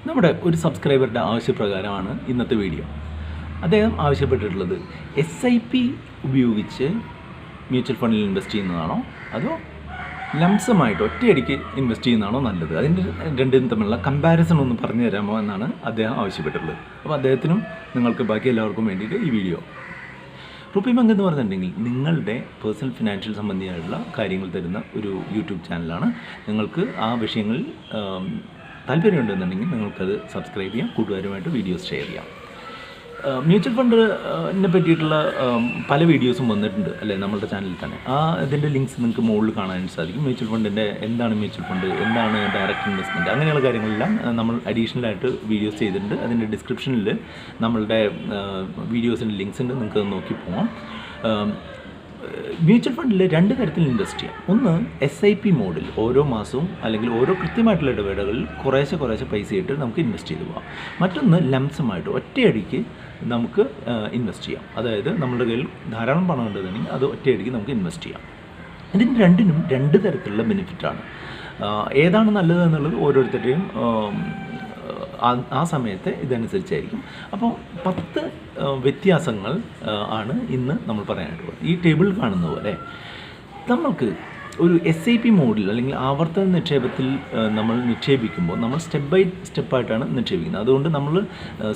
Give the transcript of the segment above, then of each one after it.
നമ്മുടെ ഒരു സബ്സ്ക്രൈബറുടെ ആവശ്യപ്രകാരമാണ് ഇന്നത്തെ വീഡിയോ. അദ്ദേഹം ആവശ്യപ്പെട്ടിട്ടുള്ളത് SIP ഉപയോഗിച്ച് മ്യൂച്വൽ ഫണ്ടിൽ ഇൻവെസ്റ്റ് ചെയ്യുന്നതാണോ അതോ ലംസമായിട്ട് ഒറ്റയടിക്ക് ഇൻവെസ്റ്റ് ചെയ്യുന്നതാണോ നല്ലത്, അതിൻ്റെ രണ്ടും തമ്മിലുള്ള കമ്പാരിസൺ ഒന്ന് പറഞ്ഞു തരാമോ എന്നാണ് അദ്ദേഹം ആവശ്യപ്പെട്ടിട്ടുള്ളത്. അപ്പോൾ അദ്ദേഹത്തിനും നിങ്ങൾക്ക് ബാക്കി എല്ലാവർക്കും വേണ്ടിയിട്ട് ഈ വീഡിയോ. റുപ്പി ബാങ്ക് എന്ന് പറഞ്ഞിട്ടുണ്ടെങ്കിൽ നിങ്ങളുടെ പേഴ്സണൽ ഫിനാൻഷ്യൽ സംബന്ധിയായിട്ടുള്ള കാര്യങ്ങൾ തരുന്ന ഒരു യൂട്യൂബ് ചാനലാണ്. നിങ്ങൾക്ക് ആ വിഷയങ്ങളിൽ താല്പര്യമുണ്ടെന്നുണ്ടെങ്കിൽ നിങ്ങൾക്കത് സബ്സ്ക്രൈബ് ചെയ്യാം, കൂട്ടുകാരുമായിട്ട് വീഡിയോസ് ഷെയർ ചെയ്യാം. മ്യൂച്വൽ ഫണ്ടിനെ പറ്റിയിട്ടുള്ള പല വീഡിയോസും വന്നിട്ടുണ്ട് അല്ലേ നമ്മളുടെ ചാനലിൽ തന്നെ. ഇതിൻ്റെ ലിങ്ക്സ് നിങ്ങൾക്ക് മുകളിൽ കാണാൻ സാധിക്കും. മ്യൂച്വൽ ഫണ്ടിൻ്റെ എന്താണ് മ്യൂച്വൽ ഫണ്ട്, എന്താണ് ഡയറക്റ്റ് ഇൻവെസ്റ്റ്മെൻറ്റ്, അങ്ങനെയുള്ള കാര്യങ്ങളെല്ലാം നമ്മൾ അഡീഷണലായിട്ട് വീഡിയോസ് ചെയ്തിട്ടുണ്ട്. അതിൻ്റെ ഡിസ്ക്രിപ്ഷനിൽ നമ്മളുടെ വീഡിയോസിൻ്റെ ലിങ്ക്സ് ഉണ്ട്, നിങ്ങൾക്ക് നോക്കി പോകാം. മ്യൂച്വൽ ഫണ്ടിൽ രണ്ട് തരത്തിൽ ഇൻവെസ്റ്റ് ചെയ്യാം. ഒന്ന് SIP മോഡിൽ ഓരോ മാസവും അല്ലെങ്കിൽ ഓരോ കൃത്യമായിട്ടുള്ള ഇടവേളകളിൽ കുറേശ്ശെ പൈസ ഇട്ട് നമുക്ക് ഇൻവെസ്റ്റ് ചെയ്ത് പോകാം. മറ്റൊന്ന് ലംസമായിട്ട് ഒറ്റയടിക്ക് നമുക്ക് ഇൻവെസ്റ്റ് ചെയ്യാം. അതായത് നമ്മുടെ കയ്യിൽ ധാരാളം പണം ഉണ്ടെന്നുണ്ടെങ്കിൽ അത് ഒറ്റയടിക്ക് നമുക്ക് ഇൻവെസ്റ്റ് ചെയ്യാം. ഇതിന് രണ്ടിനും രണ്ട് തരത്തിലുള്ള ബെനിഫിറ്റാണ്. ഏതാണ് നല്ലത് എന്നുള്ളത് ഓരോരുത്തരുടെയും ആ സമയത്ത് ഇതനുസരിച്ചായിരിക്കും. അപ്പോൾ 10 വ്യത്യാസങ്ങൾ ആണ് ഇന്ന് നമ്മൾ പറയാനായിട്ടുള്ളത്. ഈ ടേബിൾ കാണുന്ന പോലെ നമ്മൾക്ക് ഒരു SIP മോഡിൽ അല്ലെങ്കിൽ ആവർത്തന നിക്ഷേപത്തിൽ നമ്മൾ നിക്ഷേപിക്കുമ്പോൾ നമ്മൾ സ്റ്റെപ്പ് ബൈ സ്റ്റെപ്പായിട്ടാണ് നിക്ഷേപിക്കുന്നത്. അതുകൊണ്ട് നമ്മൾ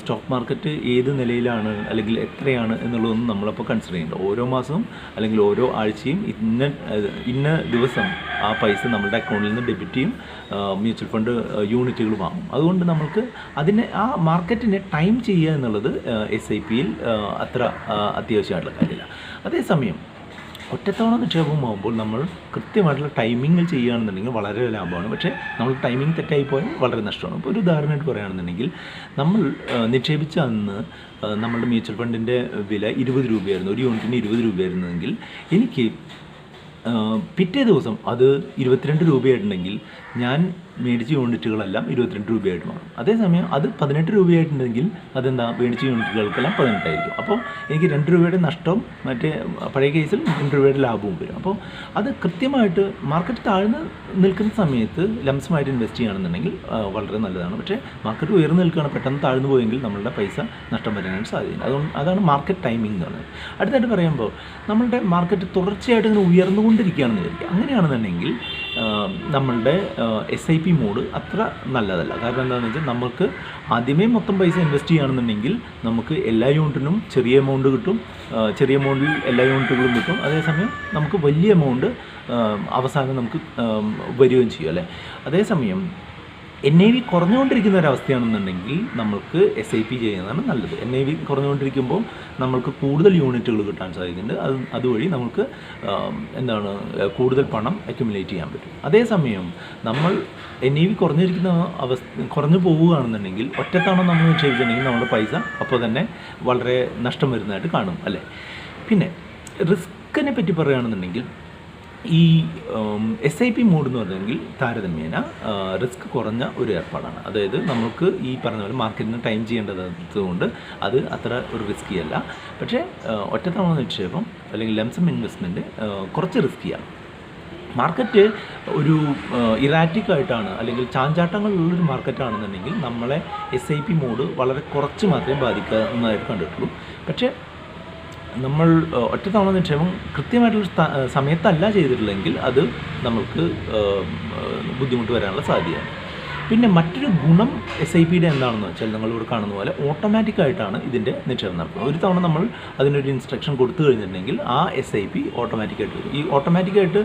സ്റ്റോക്ക് മാർക്കറ്റ് ഏത് നിലയിലാണ് അല്ലെങ്കിൽ എത്രയാണ് എന്നുള്ളതൊന്നും നമ്മളപ്പോൾ കൺസിഡർ ചെയ്യേണ്ട. ഓരോ മാസവും അല്ലെങ്കിൽ ഓരോ ആഴ്ചയും ഇന്ന ദിവസം ആ പൈസ നമ്മുടെ അക്കൗണ്ടിൽ നിന്ന് ഡെബിറ്റ് ചെയ്യും, മ്യൂച്വൽ ഫണ്ട് യൂണിറ്റുകൾ വാങ്ങും. അതുകൊണ്ട് നമുക്ക് ആ മാർക്കറ്റിനെ ടൈം ചെയ്യുക എന്നുള്ളത് SIPയിൽ അത്ര അത്യാവശ്യമായിട്ടുള്ള കാര്യമില്ല. അതേസമയം ഒറ്റത്തവണ നിക്ഷേപമാകുമ്പോൾ നമ്മൾ കൃത്യമായിട്ടുള്ള ടൈമിങ്ങിൽ ചെയ്യുകയാണെന്നുണ്ടെങ്കിൽ വളരെ ലാഭമാണ്. പക്ഷേ നമ്മൾ ടൈമിംഗ് തെറ്റായിപ്പോയാൽ വളരെ നഷ്ടമാണ്. ഇപ്പോൾ ഒരു ഉദാഹരണമായിട്ട് പറയുകയാണെന്നുണ്ടെങ്കിൽ നമ്മൾ നിക്ഷേപിച്ച അന്ന് നമ്മളുടെ മ്യൂച്വൽ ഫണ്ടിൻ്റെ വില 20 രൂപയായിരുന്നു, ഒരു യൂണിറ്റിന് 20 രൂപയായിരുന്നെങ്കിൽ എനിക്ക് പിറ്റേ ദിവസം അത് 22 രൂപയായിട്ടുണ്ടെങ്കിൽ ഞാൻ മേടിച്ച യൂണിറ്റുകളെല്ലാം 22 രൂപയായിട്ട് മാറും. അതേസമയം അത് 18 രൂപയായിട്ടുണ്ടെങ്കിൽ അതെന്താ മേടിച്ച യൂണിറ്റുകൾക്കെല്ലാം 18 ആയിരിക്കും. അപ്പോൾ എനിക്ക് 2 രൂപയുടെ നഷ്ടവും മറ്റേ പഴയ കേസിൽ 2 രൂപയുടെ ലാഭവും വരും. അപ്പോൾ അത് കൃത്യമായിട്ട് മാർക്കറ്റ് താഴ്ന്ന് നിൽക്കുന്ന സമയത്ത് ലംസമായിട്ട് ഇൻവെസ്റ്റ് ചെയ്യുകയാണെന്നുണ്ടെങ്കിൽ വളരെ നല്ലതാണ്. പക്ഷേ മാർക്കറ്റ് ഉയർന്നു നിൽക്കുകയാണ്, പെട്ടെന്ന് താഴ്ന്നു പോയെങ്കിൽ നമ്മളുടെ പൈസ നഷ്ടം വരാനായിട്ട് സാധ്യതയുണ്ട്. അതാണ് മാർക്കറ്റ് ടൈമിംഗ് എന്ന് പറയുന്നത്. അടുത്തായിട്ട് പറയുമ്പോൾ നമ്മളുടെ മാർക്കറ്റ് തുടർച്ചയായിട്ട് ഇങ്ങനെ ഉയർന്നുകൊണ്ടിരിക്കുകയാണെന്ന് വിചാരിക്കുക. അങ്ങനെയാണെന്നുണ്ടെങ്കിൽ നമ്മളുടെ SIP മോഡ് അത്ര നല്ലതല്ല. കാരണം എന്താണെന്ന് വെച്ചാൽ നമുക്ക് ആദ്യമേ മൊത്തം പൈസ ഇൻവെസ്റ്റ് ചെയ്യുകയാണെന്നുണ്ടെങ്കിൽ നമുക്ക് എല്ലാ യൂണിറ്റിനും ചെറിയ എമൗണ്ട് കിട്ടും, ചെറിയ എമൗണ്ടിൽ എല്ലാ യൂണിറ്റുകളും കിട്ടും. അതേസമയം നമുക്ക് വലിയ എമൗണ്ട് അവസാനം നമുക്ക് വരികയും ചെയ്യും അല്ലേ. അതേസമയം NAV കുറഞ്ഞുകൊണ്ടിരിക്കുന്ന ഒരവസ്ഥയാണെന്നുണ്ടെങ്കിൽ നമുക്ക് SIP ചെയ്യുന്നതാണ് നല്ലത്. NAV കുറഞ്ഞുകൊണ്ടിരിക്കുമ്പോൾ നമ്മൾക്ക് കൂടുതൽ യൂണിറ്റുകൾ കിട്ടാൻ സാധിക്കുന്നുണ്ട്. അതുവഴി നമുക്ക് കൂടുതൽ പണം അക്യുമുലേറ്റ് ചെയ്യാൻ പറ്റും. അതേസമയം നമ്മൾ NAV കുറഞ്ഞു പോവുകയാണെന്നുണ്ടെങ്കിൽ ഒറ്റത്തവണ നമ്മൾ നിക്ഷേപിച്ചിട്ടുണ്ടെങ്കിൽ നമ്മുടെ പൈസ അപ്പോൾ തന്നെ വളരെ നഷ്ടം വരുന്നതായിട്ട് കാണും അല്ലേ. പിന്നെ റിസ്കിനെ പറ്റി പറയുകയാണെന്നുണ്ടെങ്കിൽ ഈ SIP മോഡ് എന്ന് പറഞ്ഞെങ്കിൽ താരതമ്യേന റിസ്ക് കുറഞ്ഞ ഒരു ഏർപ്പാടാണ്. അതായത് നമുക്ക് ഈ പറഞ്ഞ പോലെ മാർക്കറ്റിന് ടൈം ചെയ്യേണ്ടതുകൊണ്ട് അത് അത്ര ഒരു റിസ്കി അല്ല. പക്ഷേ ഒറ്റത്തവണ നിക്ഷേപം അല്ലെങ്കിൽ ലംസം ഇൻവെസ്റ്റ്മെൻറ്റ് കുറച്ച് റിസ്ക്കിയാണ്. മാർക്കറ്റ് ഒരു ഇറാറ്റിക്കായിട്ടാണ് അല്ലെങ്കിൽ ചാഞ്ചാട്ടങ്ങളുള്ളൊരു മാർക്കറ്റാണെന്നുണ്ടെങ്കിൽ നമ്മളെ SIP മോഡ് വളരെ കുറച്ച് മാത്രമേ ബാധിക്കുന്നതായിട്ട് കണ്ടിട്ടുള്ളൂ. പക്ഷേ നമ്മൾ ഒറ്റത്തവണ നിക്ഷേപം കൃത്യമായിട്ടുള്ള സമയത്തല്ല ചെയ്തിട്ടില്ലെങ്കിൽ അത് നമ്മൾക്ക് ബുദ്ധിമുട്ട് വരാനുള്ള സാധ്യതയാണ്. പിന്നെ മറ്റൊരു ഗുണം SIPയുടെ എന്താണെന്ന് വെച്ചാൽ നിങ്ങളിവിടെ കാണുന്ന പോലെ ഓട്ടോമാറ്റിക്കായിട്ടാണ് ഇതിൻ്റെ നിക്ഷേപം നടക്കുന്നത്. ഒരു തവണ നമ്മൾ അതിനൊരു ഇൻസ്ട്രക്ഷൻ കൊടുത്തു കഴിഞ്ഞിട്ടുണ്ടെങ്കിൽ ആ SIP ഓട്ടോമാറ്റിക്കായിട്ട് വരും. ഈ ഓട്ടോമാറ്റിക്കായിട്ട്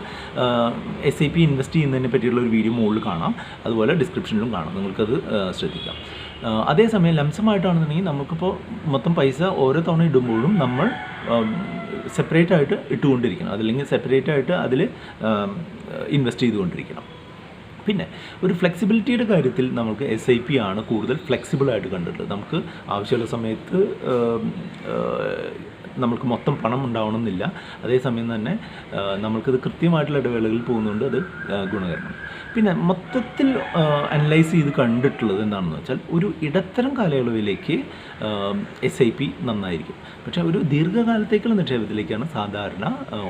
SIP ഇൻവെസ്റ്റ് ചെയ്യുന്നതിനെ പറ്റിയുള്ള ഒരു വീഡിയോ മുകളിൽ കാണാം, അതുപോലെ ഡിസ്ക്രിപ്ഷനിലും കാണാം, നിങ്ങൾക്കത് ശ്രദ്ധിക്കാം. അതേസമയം ലംസമായിട്ടാണെന്നുണ്ടെങ്കിൽ നമുക്കിപ്പോൾ മൊത്തം പൈസ ഓരോ തവണ ഇടുമ്പോഴും നമ്മൾ സെപ്പറേറ്റ് ആയിട്ട് ഇട്ടുകൊണ്ടിരിക്കണം, അതല്ലെങ്കിൽ സെപ്പറേറ്റ് ആയിട്ട് അതിൽ ഇൻവെസ്റ്റ് ചെയ്തുകൊണ്ടിരിക്കണം. പിന്നെ ഒരു ഫ്ലെക്സിബിലിറ്റിയുടെ കാര്യത്തിൽ നമുക്ക് SIP ആണ് കൂടുതൽ ഫ്ലെക്സിബിളായിട്ട് കണ്ടിട്ടുള്ളത്. നമുക്ക് ആവശ്യമുള്ള സമയത്ത് നമുക്ക് മൊത്തം പണം ഉണ്ടാവണമെന്നില്ല. അതേസമയം തന്നെ നമ്മൾക്കത് കൃത്യമായിട്ടുള്ള ഇടവേളകളിൽ പോകുന്നതുകൊണ്ട് അത് ഗുണകരമാണ്. പിന്നെ മൊത്തത്തിൽ അനലൈസ് ചെയ്ത് കണ്ടിട്ടുള്ളത് എന്താണെന്ന് വെച്ചാൽ ഒരു ഇടത്തരം കാലയളവിലേക്ക് SIP നന്നായിരിക്കും. പക്ഷേ ഒരു ദീർഘകാലത്തേക്കുള്ള നിക്ഷേപത്തിലേക്കാണ് സാധാരണ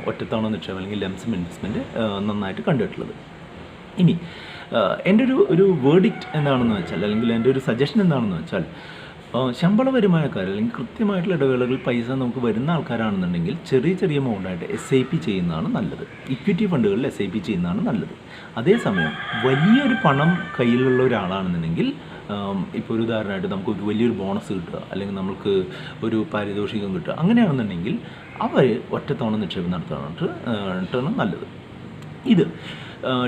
ഒറ്റത്തവണ നിക്ഷേപം അല്ലെങ്കിൽ ലംസം ഇൻവെസ്റ്റ്മെൻറ്റ് നന്നായിട്ട് കണ്ടിട്ടുള്ളത്. ഇനി എൻ്റെ ഒരു വേർഡിക്റ്റ് എന്താണെന്ന് വെച്ചാൽ, അല്ലെങ്കിൽ എൻ്റെ ഒരു സജഷൻ എന്താണെന്ന് വെച്ചാൽ, ശമ്പള വരുമാനക്കാർ അല്ലെങ്കിൽ കൃത്യമായിട്ടുള്ള ഇടവേളകളിൽ പൈസ നമുക്ക് വരുന്ന ആൾക്കാരാണെന്നുണ്ടെങ്കിൽ ചെറിയ ചെറിയ എമൗണ്ടായിട്ട് SIP ചെയ്യുന്നതാണ് നല്ലത്. ഇക്വിറ്റി ഫണ്ടുകളിൽ SIP ചെയ്യുന്നതാണ് നല്ലത്. അതേസമയം വലിയൊരു പണം കയ്യിലുള്ള ഒരാളാണെന്നുണ്ടെങ്കിൽ, ഇപ്പോൾ ഒരു ഉദാഹരണമായിട്ട് നമുക്ക് ഒരു വലിയൊരു ബോണസ് കിട്ടുക, അല്ലെങ്കിൽ നമുക്ക് ഒരു പാരിതോഷികം കിട്ടുക, അങ്ങനെയാണെന്നുണ്ടെങ്കിൽ അവർ ഒറ്റത്തവണ നിക്ഷേപം നടത്താനാണ് നല്ലത്. ഇത്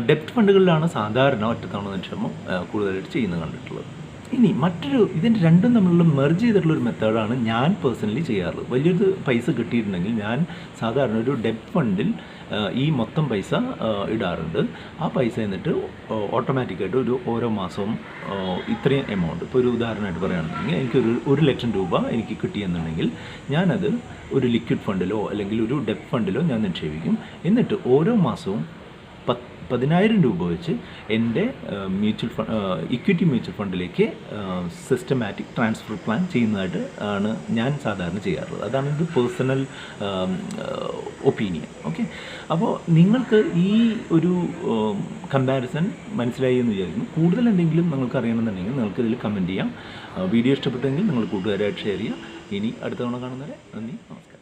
ഡെപ്റ്റ് ഫണ്ടുകളിലാണ് സാധാരണ ഒറ്റത്തവണ നിക്ഷേപം കൂടുതലായിട്ട് ചെയ്യുന്നത് കണ്ടിട്ടുള്ളത്. ഇനി ഇതിൻ്റെ രണ്ടും തമ്മിലുള്ള മെർജ് ചെയ്തിട്ടുള്ളൊരു മെത്തേഡാണ് ഞാൻ പേഴ്സണലി ചെയ്യാറുള്ളത്. വലിയൊരു പൈസ കിട്ടിയിട്ടുണ്ടെങ്കിൽ ഞാൻ സാധാരണ ഒരു ഡെപ്റ്റ് ഫണ്ടിൽ ഈ മൊത്തം പൈസ ഇടാറുണ്ട്. ആ പൈസ എന്നിട്ട് ഓട്ടോമാറ്റിക്കായിട്ട് ഓരോ മാസവും ഇത്രയും എമൗണ്ട്, ഇപ്പോൾ ഒരു ഉദാഹരണമായിട്ട് പറയുകയാണെന്നുണ്ടെങ്കിൽ എനിക്കൊരു 1,00,000 രൂപ എനിക്ക് കിട്ടിയെന്നുണ്ടെങ്കിൽ ഞാനത് ഒരു ലിക്വിഡ് ഫണ്ടിലോ അല്ലെങ്കിൽ ഒരു ഡെപ്റ്റ് ഫണ്ടിലോ ഞാൻ നിക്ഷേപിക്കും. എന്നിട്ട് ഓരോ മാസവും 10,000 രൂപ വെച്ച് എൻ്റെ ഇക്വിറ്റി മ്യൂച്വൽ ഫണ്ടിലേക്ക് സിസ്റ്റമാറ്റിക് ട്രാൻസ്ഫർ പ്ലാൻ ചെയ്യുന്നതായിട്ട് ആണ് ഞാൻ സാധാരണ ചെയ്യാറുള്ളത്. അതാണ് എൻ്റെ പേഴ്സണൽ ഒപ്പീനിയൻ. ഓക്കെ, അപ്പോൾ നിങ്ങൾക്ക് ഈ ഒരു കമ്പാരിസൺ മനസ്സിലായി എന്ന് വിചാരിക്കുന്നു. കൂടുതൽ എന്തെങ്കിലും നിങ്ങൾക്ക് അറിയണമെന്നുണ്ടെങ്കിൽ നിങ്ങൾക്ക് ഇതിൽ കമൻറ്റ് ചെയ്യാം. വീഡിയോ ഇഷ്ടപ്പെട്ടെങ്കിൽ നിങ്ങൾ കൂട്ടുകാരായിട്ട് ഷെയർ ചെയ്യുക. ഇനി അടുത്ത തവണ കാണുന്നവരെ നന്ദി, നമസ്കാരം.